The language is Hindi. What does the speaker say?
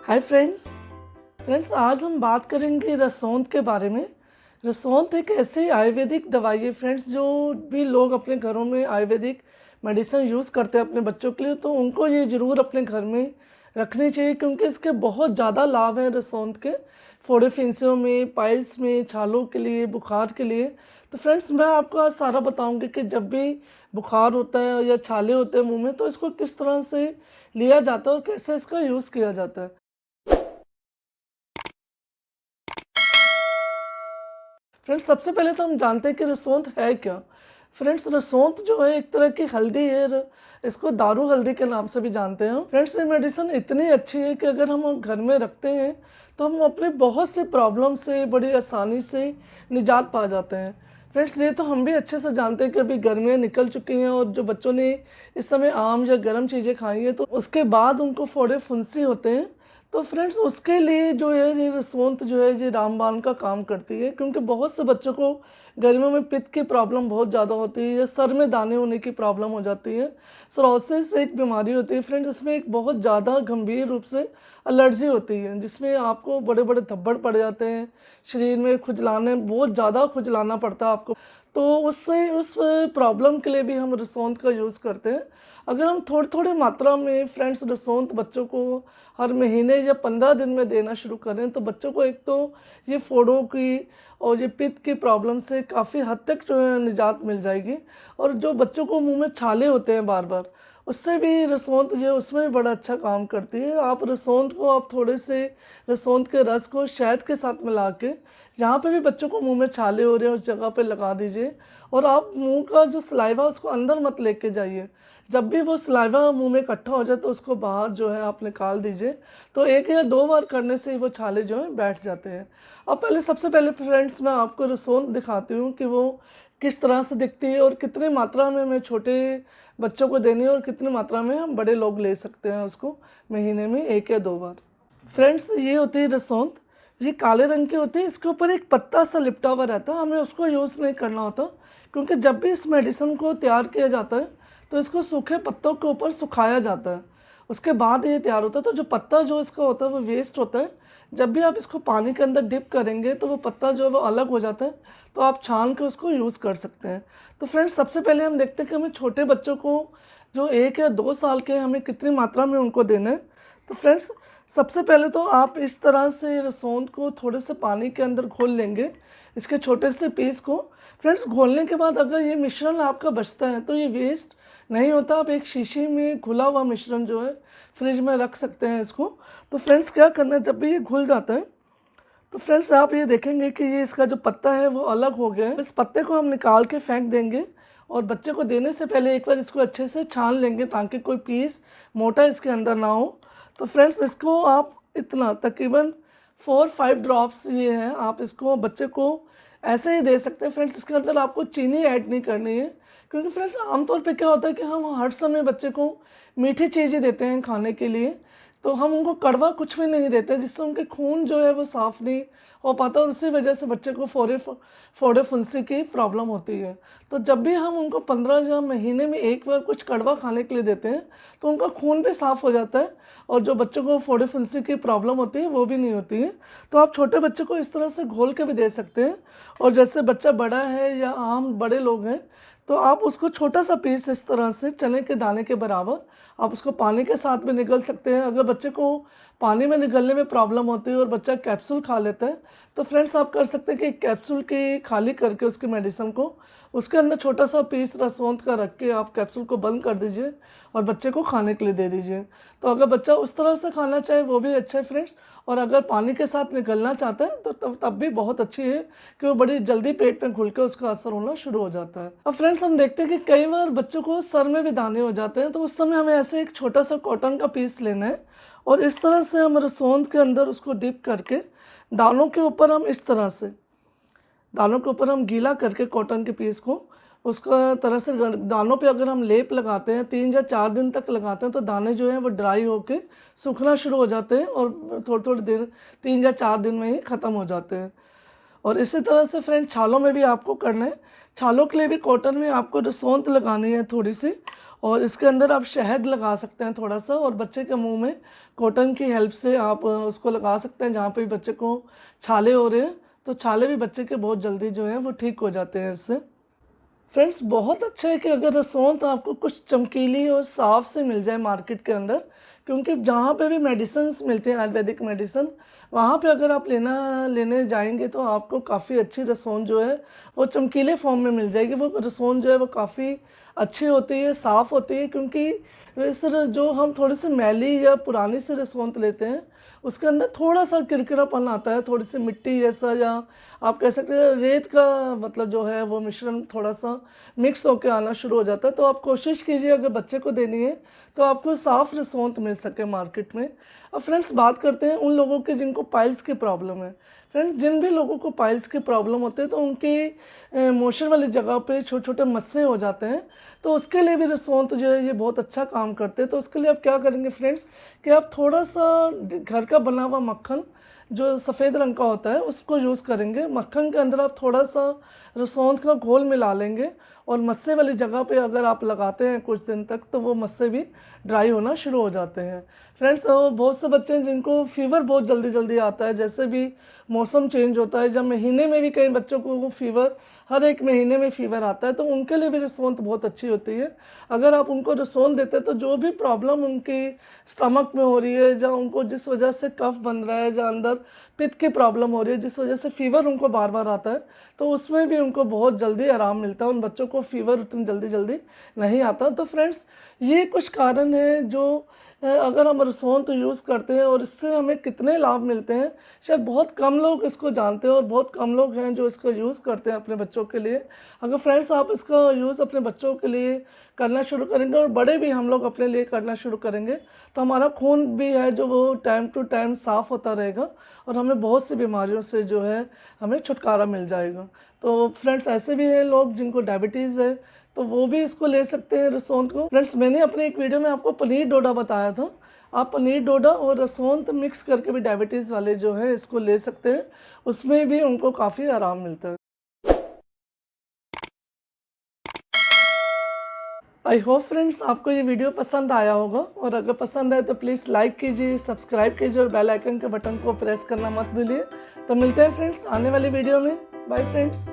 Hi friends. आज हम बात करेंगे रसौंद के बारे में। रसौंद एक ऐसी आयुर्वेदिक दवाई है फ्रेंड्स, जो भी लोग अपने घरों में आयुर्वेदिक मेडिसिन यूज़ करते हैं अपने बच्चों के लिए, तो उनको ये ज़रूर अपने घर में रखनी चाहिए, क्योंकि इसके बहुत ज़्यादा लाभ हैं रसौंद के। फोड़े फिंसियों में, पाइल्स में, छालों के लिए, बुखार के लिए। तो फ्रेंड्स, मैं आपको आज सारा बताऊंगी कि जब भी बुखार होता है या छाले होते हैं मुंह में, तो इसको किस तरह से लिया जाता है और कैसे इसका यूज़ किया जाता है। फ्रेंड्स, सबसे पहले तो हम जानते हैं कि रसौंद है क्या। फ्रेंड्स, रसौंद जो है एक तरह की हल्दी है। इसको दारू हल्दी के नाम से भी जानते हैं। फ्रेंड्स, ये मेडिसिन इतनी अच्छी है कि अगर हम घर में रखते हैं तो हम अपने बहुत से प्रॉब्लम से बड़ी आसानी से निजात पा जाते हैं। फ्रेंड्स, ये तो हम भी अच्छे से जानते हैं कि अभी गर्मियाँ निकल चुकी हैं और जो बच्चों ने इस समय आम या गर्म चीज़ें खाई हैं, तो उसके बाद उनको फोड़े फुंसी होते हैं। तो फ्रेंड्स, उसके लिए जो है ये रसौंद जो है ये रामबाण का काम करती है, क्योंकि बहुत से बच्चों को गर्मियों में पित्त की प्रॉब्लम बहुत ज़्यादा होती है या सर में दाने होने की प्रॉब्लम हो जाती है। सोरोसिस एक बीमारी होती है फ्रेंड्स, इसमें एक बहुत ज़्यादा गंभीर रूप से एलर्जी होती है, जिसमें आपको बड़े बड़े धब्बड़ पड़ जाते हैं, शरीर में खुजलाने, बहुत ज़्यादा खुजलाना पड़ता है आपको। तो उससे उस प्रॉब्लम के लिए भी हम रसौंद का यूज़ करते हैं। अगर हम थोड़ी थोड़ी मात्रा में फ्रेंड्स रसौंद बच्चों को हर महीने या 15 दिन में देना शुरू करें, तो बच्चों को एक तो ये फोड़ों की और ये पित्त की प्रॉब्लम से काफ़ी हद तक जो है निजात मिल जाएगी। और जो बच्चों को मुंह में छाले होते हैं बार बार, उससे भी रसौंद जो है उसमें भी बड़ा अच्छा काम करती है। आप रसौंद को आप थोड़े से रसौंद के रस को शहद के साथ मिला के, जहाँ पे भी बच्चों को मुंह में छाले हो रहे हैं उस जगह पे लगा दीजिए। और आप मुंह का जो सलाइवा उसको अंदर मत लेके जाइए। जब भी वो सलाइवा मुंह में इकट्ठा हो जाए तो उसको बाहर जो है आप निकाल दीजिए। तो 1 या 2 बार करने से ही वो छाले जो हैं बैठ जाते हैं। अब सबसे पहले फ्रेंड्स, मैं आपको रसौंद दिखाती हूँ कि वो किस तरह से दिखती है और कितनी मात्रा में मैं छोटे बच्चों को देनी है और कितनी मात्रा में हम बड़े लोग ले सकते हैं उसको महीने में 1 या 2 बार। फ्रेंड्स, ये होती है रसौंद। ये काले रंग की होती है, इसके ऊपर एक पत्ता सा लिपटा हुआ रहता है। हमें उसको यूज़ नहीं करना होता, क्योंकि जब भी इस मेडिसिन को तैयार किया जाता है तो इसको सूखे पत्तों के ऊपर सुखाया जाता है, उसके बाद ये तैयार होता है। तो जो पत्ता जो इसका होता है वो वेस्ट होता है। जब भी आप इसको पानी के अंदर डिप करेंगे तो वो पत्ता जो है वो अलग हो जाता है, तो आप छान के उसको यूज़ कर सकते हैं। तो फ्रेंड्स, सबसे पहले हम देखते हैं कि हमें छोटे बच्चों को जो 1 या 2 साल के, हमें कितनी मात्रा में उनको देना है। तो फ्रेंड्स, सबसे पहले तो आप इस तरह से रसौंद को थोड़े से पानी के अंदर घोल लेंगे, इसके छोटे से पीस को। फ्रेंड्स, घोलने के बाद अगर ये मिश्रण आपका बचता है तो ये वेस्ट नहीं होता। आप एक शीशी में घुला हुआ मिश्रण जो है फ्रिज में रख सकते हैं इसको। तो फ्रेंड्स, क्या करना है, जब भी ये घुल जाता है तो फ्रेंड्स आप ये देखेंगे कि ये इसका जो पत्ता है वो अलग हो गया है। इस पत्ते को हम निकाल के फेंक देंगे और बच्चे को देने से पहले एक बार इसको अच्छे से छान लेंगे, ताकि कोई पीस मोटा इसके अंदर ना हो। तो फ्रेंड्स, इसको आप इतना तकरीबन 4-5 ड्रॉप्स ये हैं, आप इसको बच्चे को ऐसे ही दे सकते हैं। फ्रेंड्स, इसके अंदर आपको चीनी ऐड नहीं करनी है, क्योंकि फ्रेंड्स आमतौर पे क्या होता है कि हम हर समय बच्चे को मीठी चीज़ें देते हैं खाने के लिए, तो हम उनको कड़वा कुछ भी नहीं देते, जिससे उनके खून जो है वो साफ़ नहीं हो पाता और उसी वजह से बच्चे को फोड़े फुंसी की प्रॉब्लम होती है। तो जब भी हम उनको 15 या महीने में 1 बार कुछ कड़वा खाने के लिए देते हैं तो उनका खून भी साफ़ हो जाता है और जो बच्चों को फोड़े फुंसी की प्रॉब्लम होती है वो भी नहीं होती है। तो आप छोटे बच्चे को इस तरह से घोल के भी दे सकते हैं। और जैसे बच्चा बड़ा है या आम बड़े लोग हैं, तो आप उसको छोटा सा पीस इस तरह से चने के दाने के बराबर आप उसको पानी के साथ भी निगल सकते हैं। अगर बच्चे को पानी में निगलने में प्रॉब्लम होती है और बच्चा कैप्सूल खा लेता है, तो फ्रेंड्स आप कर सकते हैं कि कैप्सूल की खाली करके उसकी मेडिसिन को उसके अंदर छोटा सा पीस रसौंद का रख के आप कैप्सूल को बंद कर दीजिए और बच्चे को खाने के लिए दे दीजिए। तो अगर बच्चा उस तरह से खाना चाहे वो भी अच्छा है फ्रेंड्स। और अगर पानी के साथ निगलना चाहता है तो तब भी बहुत अच्छी है, कि वो बड़ी जल्दी पेट में घुल के उसका असर होना शुरू हो जाता है। अब फ्रेंड्स, हम देखते हैं कि कई बार बच्चों को सर में भी दाने हो जाते हैं, तो उस समय हमें ऐसे एक छोटा सा कॉटन का पीस लेना है और इस तरह से हम रसौंद के अंदर उसको डिप करके दानों के ऊपर हम इस तरह से दानों के ऊपर हम गीला करके कॉटन के पीस को उसका तरह से दानों पे अगर हम लेप लगाते हैं 3 या 4 दिन तक लगाते हैं, तो दाने जो हैं वो ड्राई होके सूखना शुरू हो जाते हैं और थोड़ी थोड़ी देर 3 या 4 दिन में ही ख़त्म हो जाते हैं। और इसी तरह से फ्रेंड छालों में भी आपको करना है। छालों के लिए भी कॉटन में आपको रसौंद लगानी है थोड़ी सी, और इसके अंदर आप शहद लगा सकते हैं थोड़ा सा, और बच्चे के मुंह में कॉटन की हेल्प से आप उसको लगा सकते हैं जहाँ पे भी बच्चे को छाले हो रहे हैं, तो छाले भी बच्चे के बहुत जल्दी जो है वो ठीक हो जाते हैं इससे। फ्रेंड्स बहुत अच्छा है कि अगर रसोंत आपको कुछ चमकीली और साफ से मिल जाए मार्केट के अंदर, क्योंकि जहाँ पे भी मेडिसिन मिलते हैं आयुर्वेदिक मेडिसिन, वहाँ पे अगर आप लेने जाएंगे तो आपको काफ़ी अच्छी रसोन जो है वो चमकीले फॉर्म में मिल जाएगी। वो रसोन जो है वो काफ़ी अच्छी होती है, साफ़ होती है, क्योंकि जो हम थोड़ी सी मैली या पुरानी सी रसोंत लेते हैं उसके अंदर थोड़ा सा किरकिरापन आता है, थोड़ी सी मिट्टी जैसा, या आप कह सकते हैं रेत का मतलब जो है वो मिश्रण थोड़ा सा मिक्स होकर आना शुरू हो जाता है। तो आप कोशिश कीजिए अगर बच्चे को देनी है तो आपको साफ़ रसोंत मिल सके मार्केट में। अब फ्रेंड्स बात करते हैं उन लोगों के जिनको पाइल्स की प्रॉब्लम है। फ्रेंड्स जिन भी लोगों को पाइल्स की प्रॉब्लम होते हैं तो उनकी मोशन वाली जगह पे छोटे छोटे मस्से हो जाते हैं, तो उसके लिए भी रसोंत जो है ये बहुत अच्छा काम करते हैं। तो उसके लिए आप क्या करेंगे फ्रेंड्स कि आप थोड़ा सा घर का बना हुआ मक्खन जो सफ़ेद रंग का होता है उसको यूज़ करेंगे। मक्खन के अंदर आप थोड़ा सा रसोंत का घोल मिला लेंगे, और मस्से वाली जगह पे अगर आप लगाते हैं कुछ दिन तक तो वो मस्से भी ड्राई होना शुरू हो जाते हैं। फ्रेंड्स बहुत से बच्चे हैं जिनको फ़ीवर बहुत जल्दी जल्दी आता है, जैसे भी मौसम चेंज होता है, जब महीने में भी कई बच्चों को वो फ़ीवर हर एक महीने में फ़ीवर आता है, तो उनके लिए भी रसोंत बहुत अच्छी होती है। अगर आप उनको रसोंत देते हैं तो जो भी प्रॉब्लम उनकी स्टमक में हो रही है, या उनको जिस वजह से कफ बन रहा है, या अंदर पित्त की प्रॉब्लम हो रही है जिस वजह से फ़ीवर उनको बार बार आता है, तो उसमें भी उनको बहुत जल्दी आराम मिलता है। उन बच्चों को फ़ीवर उतनी जल्दी जल्दी नहीं आता। तो फ्रेंड्स ये कुछ कारण हैं जो अगर हम रसोंत यूज़ करते हैं और इससे हमें कितने लाभ मिलते हैं शायद बहुत कम लोग इसको जानते हैं, और बहुत कम लोग हैं जो इसका यूज़ करते हैं अपने बच्चों के लिए। अगर फ्रेंड्स आप इसका यूज़ अपने बच्चों के लिए करना शुरू करेंगे, और बड़े भी हम लोग अपने लिए करना शुरू करेंगे, तो हमारा खून भी है जो वो टाइम टू टाइम साफ़ होता रहेगा, और हमें बहुत सी बीमारियों से जो है हमें छुटकारा मिल जाएगा। तो फ्रेंड्स ऐसे भी हैं लोग जिनको डायबिटीज़ है, तो वो भी इसको ले सकते हैं रसोंत को। फ्रेंड्स मैंने अपने एक वीडियो में आपको पनीर डोडा बताया था, आप पनीर डोडा और रसोंत मिक्स करके भी डायबिटीज़ वाले जो है इसको ले सकते हैं, उसमें भी उनको काफ़ी आराम मिलता है। आई होप फ्रेंड्स आपको ये वीडियो पसंद आया होगा, और अगर पसंद आए तो प्लीज़ लाइक कीजिए, सब्सक्राइब कीजिए, और बेल आइकन के बटन को प्रेस करना मत भूलिए। तो मिलते हैं फ्रेंड्स आने वाली वीडियो में। Bye friends.